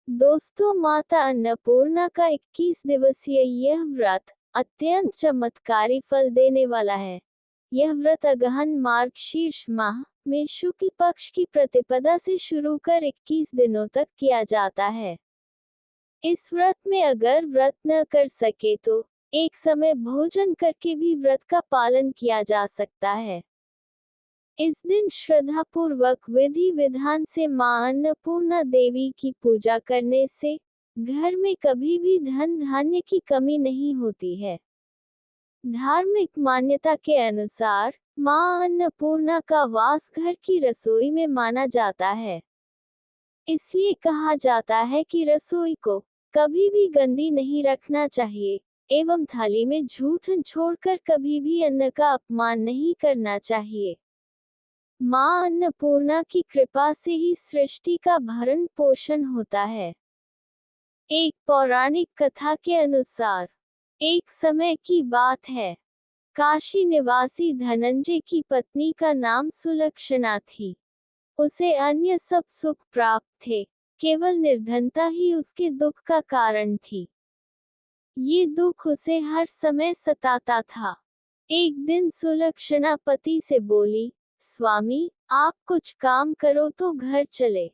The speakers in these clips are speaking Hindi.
दोस्तों, माता अन्नपूर्णा का 21 दिवसीय यह व्रत अत्यंत चमत्कारी फल देने वाला है। यह व्रत अगहन मार्गशीर्ष माह में शुक्ल पक्ष की प्रतिपदा से शुरू कर 21 दिनों तक किया जाता है। इस व्रत में अगर व्रत न कर सके तो एक समय भोजन करके भी व्रत का पालन किया जा सकता है। इस दिन श्रद्धापूर्वक विधि विधान से मां अन्नपूर्णा देवी की पूजा करने से घर में कभी भी धन धान्य की कमी नहीं होती है। धार्मिक मान्यता के अनुसार मां अन्नपूर्णा का वास घर की रसोई में माना जाता है। इसलिए कहा जाता है कि रसोई को कभी भी गंदी नहीं रखना चाहिए एवं थाली में जूठन छोड़कर कभी भी अन्न का अपमान नहीं करना चाहिए। मां अन्नपूर्णा की कृपा से ही सृष्टि का भरण पोषण होता है। एक पौराणिक कथा के अनुसार एक समय की बात है, काशी निवासी धनंजय की पत्नी का नाम सुलक्षणा थी। उसे अन्य सब सुख प्राप्त थे, केवल निर्धनता ही उसके दुख का कारण थी। ये दुख उसे हर समय सताता था। एक दिन सुलक्षणा पति से बोली, स्वामी, आप कुछ काम करो तो घर चले।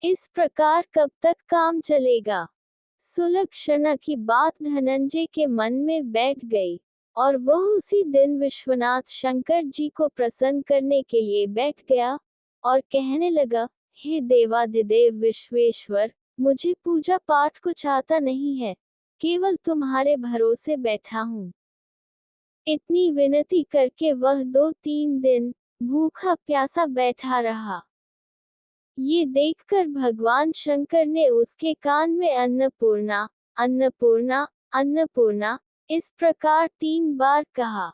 इस प्रकार कब तक काम चलेगा? सुलक्षणा की बात धनंजय के मन में बैठ गई और वह उसी दिन विश्वनाथ शंकर जी को प्रसन्न करने के लिए बैठ गया और कहने लगा, हे देवाधिदेव विश्वेश्वर, मुझे पूजा पाठ कुछ आता नहीं है, केवल तुम्हारे भरोसे बैठा हूँ। इतनी विनती करके वह 2-3 दिन भूखा प्यासा बैठा रहा। ये देखकर भगवान शंकर ने उसके कान में अन्नपूर्णा, अन्नपूर्णा, अन्नपूर्णा इस प्रकार 3 बार कहा।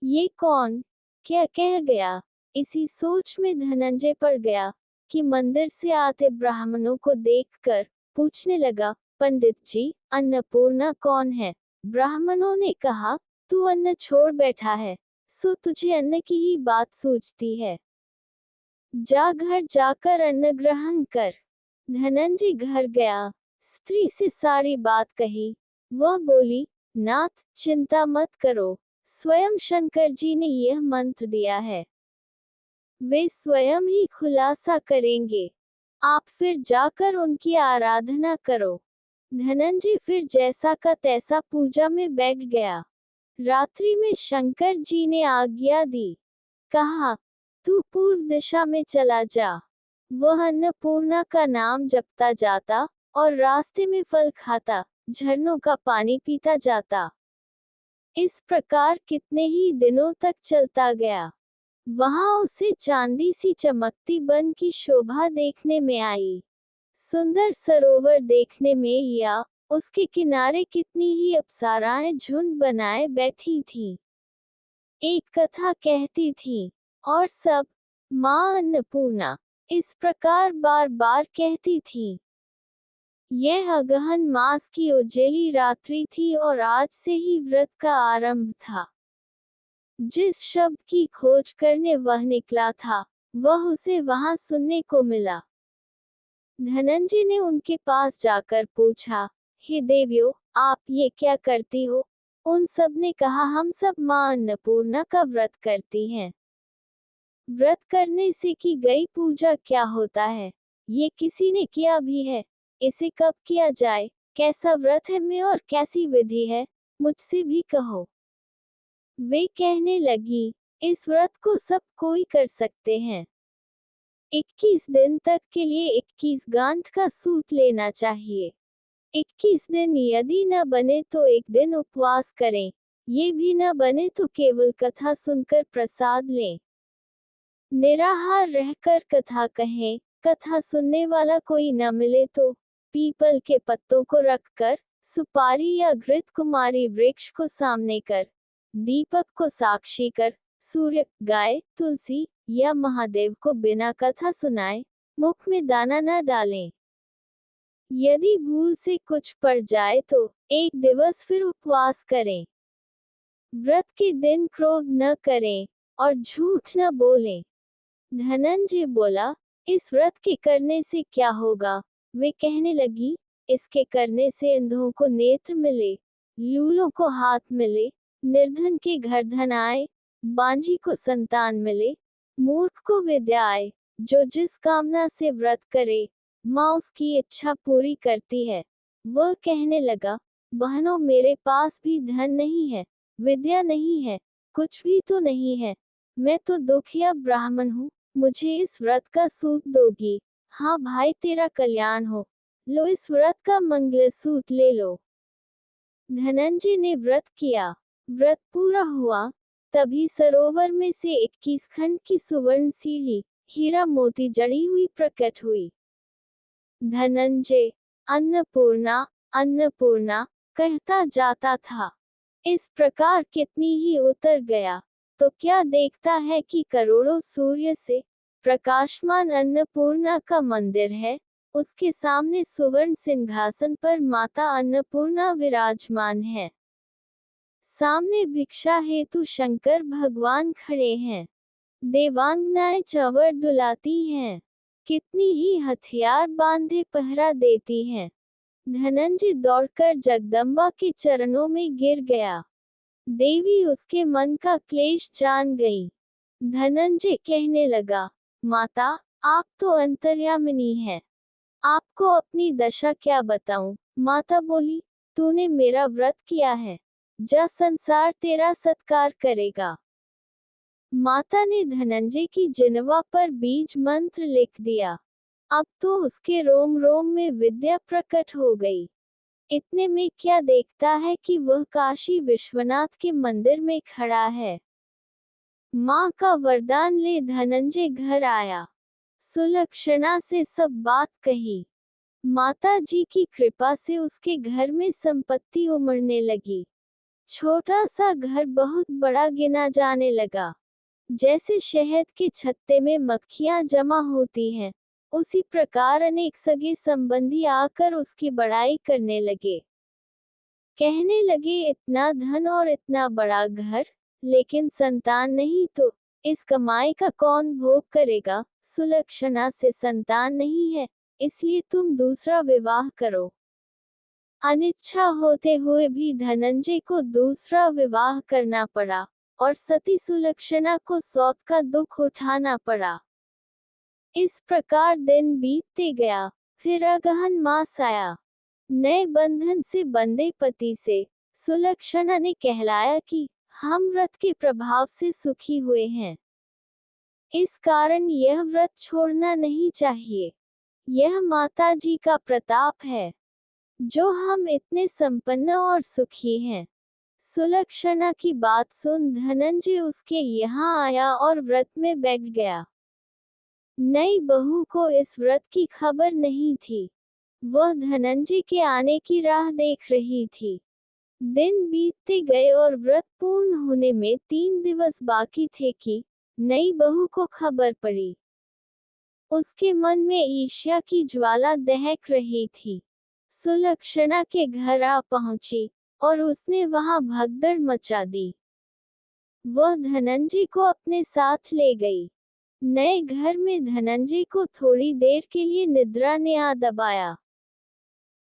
ये कौन, क्या कह गया? इसी सोच में धनंजय पड़ गया कि मंदिर से आते ब्राह्मणों को देखकर पूछने लगा, पंडित जी, अन्नपूर्णा कौन है? ब्राह्मणों ने कहा, तू अन्न छोड़ बैठा है, सो तुझे अन्न की ही बात सूझती है। जा घर जाकर अन्न ग्रहण कर। धनंजय घर गया, स्त्री से सारी बात कही। वह बोली, नाथ, चिंता मत करो, स्वयं शंकर जी ने यह मंत्र दिया है, वे स्वयं ही खुलासा करेंगे। आप फिर जाकर उनकी आराधना करो। धनंजय फिर जैसा का तैसा पूजा में बैठ गया। रात्रि में शंकर जी ने आज्ञा दी, कहा, तू पूर्व दिशा में चला जा। वह अन्नपूर्णा का नाम जपता जाता और रास्ते में फल खाता, झरनों का पानी पीता जाता। इस प्रकार कितने ही दिनों तक चलता गया। वहां उसे चांदी सी चमकती बन की शोभा देखने में आई। सुंदर सरोवर देखने में या उसके किनारे कितनी ही अप्सराएं झुंड बनाए बैठी थीं। एक कथा कहती थी और सब मां अन्नपूर्णा इस प्रकार बार बार कहती थी। यह अगहन मास की उजेली रात्रि थी और आज से ही व्रत का आरंभ था। जिस शब्द की खोज करने वह निकला था, वह उसे वहां सुनने को मिला। धनंजय ने उनके पास जाकर पूछा, हे देवियों, आप ये क्या करती हो? उन सब ने कहा, हम सब मां अन्नपूर्णा का व्रत करती हैं। व्रत करने से की गई पूजा क्या होता है? ये किसी ने किया भी है? इसे कब किया जाए? कैसा व्रत है में और कैसी विधि है? मुझसे भी कहो। वे कहने लगी, इस व्रत को सब कोई कर सकते हैं। 21 दिन तक के लिए 21 गांठ का सूत लेना चाहिए। 21 दिन यदि न बने तो एक दिन उपवास करें। ये भी न बने तो केवल कथा सुनकर प्रसाद लें। निराहार रहकर कथा कहें। कथा सुनने वाला कोई न मिले तो पीपल के पत्तों को रखकर, सुपारी या घृत कुमारी वृक्ष को सामने कर, दीपक को साक्षी कर, सूर्य, गाय, तुलसी या महादेव को बिना कथा सुनाए मुख में दाना न डालें। यदि भूल से कुछ पड़ जाए तो एक दिवस फिर उपवास करें। व्रत के दिन क्रोध न करें और झूठ न बोलें। धनंजय बोला, इस व्रत के करने से क्या होगा? वे कहने लगी, इसके करने से अंधों को नेत्र मिले, लूलों को हाथ मिले, निर्धन के घर धन आए, बांझी को संतान मिले, मूर्ख को विद्या आए। जो जिस कामना से व्रत करे, माँ उसकी इच्छा पूरी करती है। वह कहने लगा, बहनों मेरे पास भी धन नहीं है, विद्या नहीं है, कुछ भी तो नहीं है। मैं तो दुखिया ब्राह्मण हूँ, मुझे इस व्रत का सूत दोगी? हाँ भाई, तेरा कल्याण हो, लो इस व्रत का मंगल सूत ले लो। धनंजय ने व्रत किया। व्रत पूरा हुआ, तभी सरोवर में से 21 खंड की सुवर्ण सीढ़ी, हीरा मोती जड़ी हुई प्रकट हुई। धनंजय अन्नपूर्णा अन्नपूर्णा कहता जाता था। इस प्रकार कितनी ही उतर गया, तो क्या देखता है कि करोड़ों सूर्य से प्रकाशमान अन्नपूर्णा का मंदिर है। उसके सामने सुवर्ण सिंहासन पर माता अन्नपूर्णा विराजमान है। सामने भिक्षा हेतु शंकर भगवान खड़े हैं। देवांगनाएं चंवर डुलाती हैं। कितनी ही हथियार बांधे पहरा देती हैं। धनंजय दौड़कर जगदम्बा के चरणों में गिर गया। देवी उसके मन का क्लेश जान गई। धनंजय कहने लगा, माता, आप तो अंतर्यामिनी हैं, आपको अपनी दशा क्या बताऊं? माता बोली, तूने मेरा व्रत किया है, जा संसार तेरा सत्कार करेगा। माता ने धनंजय की जिह्वा पर बीज मंत्र लिख दिया। अब तो उसके रोम रोम में विद्या प्रकट हो गई। इतने में क्या देखता है कि वह काशी विश्वनाथ के मंदिर में खड़ा है। माँ का वरदान ले धनंजय घर आया। सुलक्षणा से सब बात कही। माता जी की कृपा से उसके घर में संपत्ति उमड़ने लगी। छोटा सा घर बहुत बड़ा गिना जाने लगा। जैसे शहद के छत्ते में मक्खियां जमा होती हैं, उसी प्रकार अनेक सगे संबंधी आकर उसकी बड़ाई करने लगे। कहने लगे, इतना धन और इतना बड़ा घर, लेकिन संतान नहीं, तो इस कमाई का कौन भोग करेगा? सुलक्षणा से संतान नहीं है, इसलिए तुम दूसरा विवाह करो। अनिच्छा होते हुए भी धनंजय को दूसरा विवाह करना पड़ा, और सती सुलक्षणा को सौत का दुख उठाना पड़ा। इस प्रकार दिन बीतते गया। फिर अगहन मास आया। नए बंधन से बंधे पति से सुलक्षणा ने कहलाया कि हम व्रत के प्रभाव से सुखी हुए हैं, इस कारण यह व्रत छोड़ना नहीं चाहिए। यह माता जी का प्रताप है, जो हम इतने संपन्न और सुखी हैं। सुलक्षणा की बात सुन धनंजय उसके यहाँ आया और व्रत में बैठ गया। नई बहू को इस व्रत की खबर नहीं थी। वह धनंजय के आने की राह देख रही थी। दिन बीतते गए और व्रत पूर्ण होने में 3 दिवस बाकी थे कि नई बहू को खबर पड़ी। उसके मन में ईर्ष्या की ज्वाला दहक रही थी। सुलक्षणा के घर आ पहुंची और उसने वहां भगदड़ मचा दी। वह धनंजय को अपने साथ ले गई। नए घर में धनंजय को थोड़ी देर के लिए निद्रा ने आ दबाया।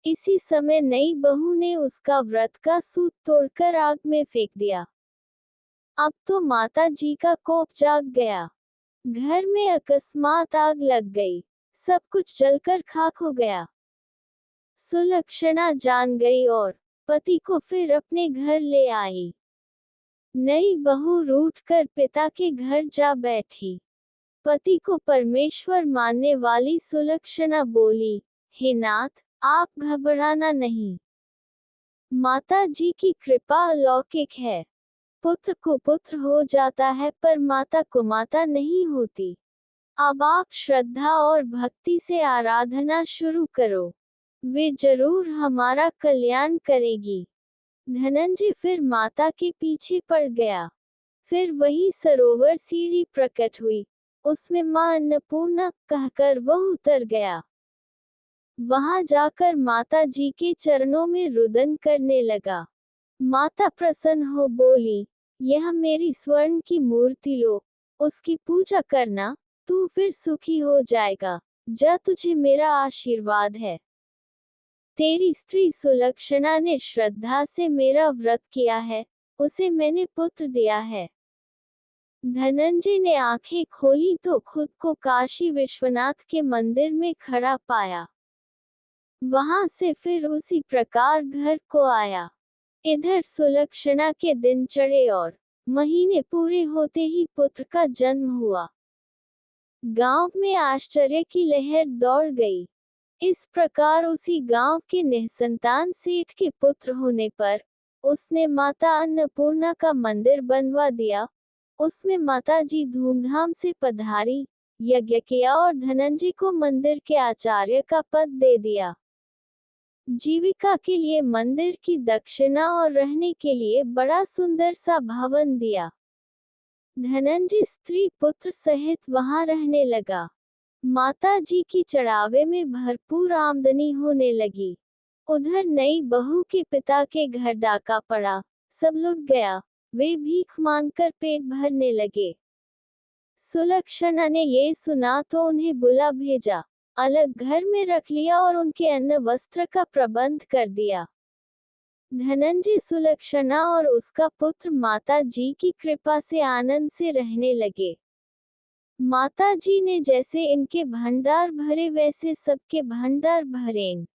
इसी समय नई बहू ने उसका व्रत का सूत तोड़कर आग में फेंक दिया। अब तो माता जी का कोप जाग गया। घर में अकस्मात आग लग गई। सब कुछ जलकर खाक हो गया। सुलक्षणा जान गई और पति को फिर अपने घर ले आई। नई बहू रूठकर पिता के घर जा बैठी। पति को परमेश्वर मानने वाली सुलक्षणा बोली, हे नाथ, आप घबराना नहीं। माता जी की कृपा अलौकिक है। पुत्र को पुत्र हो जाता है, पर माता को माता नहीं होती। अब आप श्रद्धा और भक्ति से आराधना शुरू करो, वे जरूर हमारा कल्याण करेगी। धनंजय फिर माता के पीछे पड़ गया। फिर वही सरोवर सीढ़ी प्रकट हुई, उसमें मां अन्नपूर्णा कहकर वह उतर गया। वहां जाकर माता जी के चरणों में रुदन करने लगा। माता प्रसन्न हो बोली, यह मेरी स्वर्ण की मूर्ति लो, उसकी पूजा करना, तू फिर सुखी हो जाएगा। जा, तुझे मेरा आशीर्वाद है। तेरी स्त्री सुलक्षणा ने श्रद्धा से मेरा व्रत किया है, उसे मैंने पुत्र दिया है। धनंजय ने आंखें खोली तो खुद को काशी विश्वनाथ के मंदिर में खड़ा पाया। वहां से फिर उसी प्रकार घर को आया। इधर सुलक्षणा के दिन चढ़े और महीने पूरे होते ही पुत्र का जन्म हुआ। गांव में आश्चर्य की लहर दौड़ गई। इस प्रकार उसी गांव के निसंतान सेठ के पुत्र होने पर उसने माता अन्नपूर्णा का मंदिर बनवा दिया। उसमें माताजी धूमधाम से पधारी, यज्ञ किया और धनंजय को मंदिर के आचार्य का पद दे दिया। जीविका के लिए मंदिर की दक्षिणा और रहने के लिए बड़ा सुंदर सा भवन दिया। धनंजय स्त्री पुत्र सहित वहां रहने लगा। माता जी की चढ़ावे में भरपूर आमदनी होने लगी। उधर नई बहू के पिता के घर डाका पड़ा, सब लुट गया। वे भीख मांगकर पेट भरने लगे। सुलक्षणा ने ये सुना तो उन्हें बुला भेजा, अलग घर में रख लिया और उनके अन्न वस्त्र का प्रबंध कर दिया। धनंजय, सुलक्षणा और उसका पुत्र माता जी की कृपा से आनंद से रहने लगे। माता जी ने जैसे इनके भंडार भरे वैसे सबके भंडार भरें।